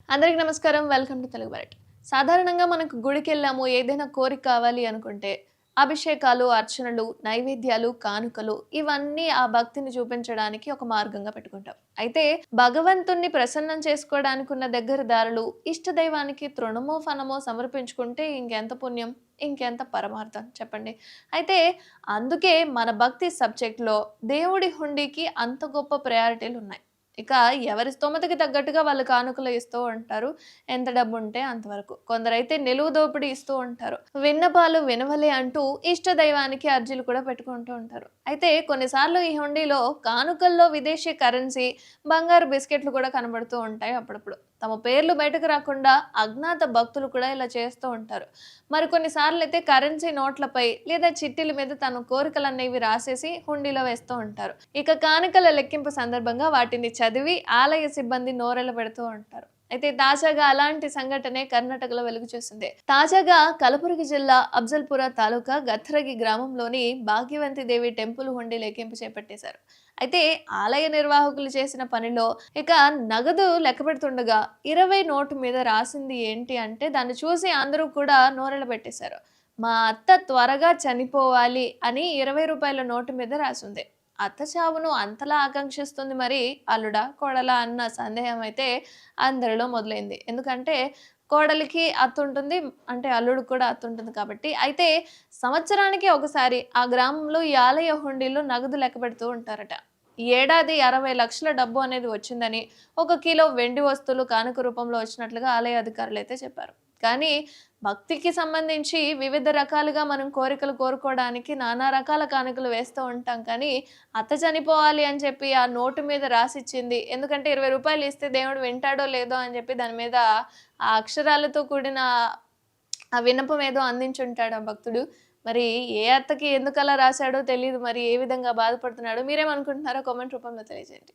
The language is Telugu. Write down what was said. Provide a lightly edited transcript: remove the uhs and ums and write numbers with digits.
అందరికి నమస్కారం. Welcome to Telugu Bharat. సాధారణంగా మనకు గుడికెళ్ళాము, ఏదైనా కోరిక కావాలి అనుకుంటే అభిషేకాలు, అర్చనలు, నైవేద్యాలు, కానుకలు ఇవన్నీ ఆ భక్తిని చూపించడానికి ఒక మార్గంగా పెట్టుకుంటాం. అయితే భగవంతుణ్ణి ప్రసన్నం చేసుకోవడానికి ఉన్న దగ్గర దారులు ఇష్టదైవానికి తృణమో, ఫలమో సమర్పించుకుంటే ఇంకెంత పుణ్యం, ఇంకెంత పరమార్థం చెప్పండి. అయితే అందుకే మన భక్తి సబ్జెక్ట్‌లో దేవుడి హుండీకి అంత గొప్ప ప్రయారిటీలున్నాయి. ఇక ఎవరి స్తోమతకి తగ్గట్టుగా వాళ్ళు కానుకలు ఇస్తూ ఉంటారు. ఎంత డబ్బుంటే అంతవరకు. కొందరైతే నిలువు దోపిడీ ఇస్తూ ఉంటారు. విన్నపాలు వినవలే అంటూ ఇష్ట దైవానికి అర్జీలు కూడా పెట్టుకుంటూ ఉంటారు. అయితే కొన్నిసార్లు ఈ హుండీలో కానుకల్లో విదేశీ కరెన్సీ, బంగారు బిస్కెట్లు కూడా కనబడుతూ ఉంటాయి అప్పుడప్పుడు. తమ పేర్లు బయటకు రాకుండా అజ్ఞాత భక్తులు కూడా ఇలా చేస్తూ ఉంటారు. మరికొన్ని సార్లయితే కరెన్సీ నోట్లపై లేదా చిట్టీల మీద తన కోరికలనేవి రాసేసి హుండీలో వేస్తూ ఉంటారు. ఇక కానుకల లెక్కింపు సందర్భంగా వాటిని చదివి ఆలయ సిబ్బంది నోరెళ్ల పెడుతూ ఉంటారు. అయితే తాజాగా అలాంటి సంఘటనే కర్ణాటకలో వెలుగు చూసింది. తాజాగా కలబురగి జిల్లా అఫ్జల్పుర తాలూకా గత్రగి గ్రామంలోని భాగ్యవంతి దేవి టెంపుల్ హుండీ లెక్కింపు చేపట్టేశారు. అయితే ఆలయ నిర్వాహకులు చేసిన పనిలో ఇక నగదు లెక్క పెడుతుండగా 20 నోటు మీద రాసింది ఏంటి అంటే దాన్ని చూసి అందరూ కూడా నోరెళ్ళ పెట్టేశారు. మా అత్త త్వరగా చనిపోవాలి అని రూ. 20 నోటు మీద రాసుంది. అత్త చావును అంతలా ఆకాంక్షిస్తుంది మరి అల్లుడా, కోడలా అన్న సందేహం అయితే అందరిలో మొదలైంది. ఎందుకంటే కోడలికి అత్తుంటుంది. అంటే అల్లుడికి కూడా అత్తుంటుంది కాబట్టి. అయితే సంవత్సరానికి ఒకసారి ఆ గ్రామంలో ఈ ఆలయ హుండీలో నగదు లెక్కపెడుతూ ఉంటారట. ఈ ఏడాది 60 లక్షల డబ్బు అనేది వచ్చిందని, 1 కిలో వెండి వస్తువులు కానుక రూపంలో వచ్చినట్లుగా ఆలయ అధికారులైతే చెప్పారు. కానీ భక్తికి సంబంధించి వివిధ రకాలుగా మనం కోరికలు కోరుకోవడానికి నానా రకాల కానుకలు వేస్తూ ఉంటాం. కానీ అత్త చనిపోవాలి అని చెప్పి ఆ నోటు మీద రాసిచ్చింది. ఎందుకంటే రూ. 20 ఇస్తే దేవుడు వింటాడో లేదో అని చెప్పి దాని మీద ఆ అక్షరాలతో కూడిన ఆ విన్నపం ఏదో అందించుంటాడు ఆ భక్తుడు. మరి ఏ అత్తకి ఎందుకలా రాసాడో తెలీదు. మరి ఏ విధంగా బాధపడుతున్నాడో మీరేమనుకుంటున్నారో కామెంట్ రూపంలో తెలియజేయండి.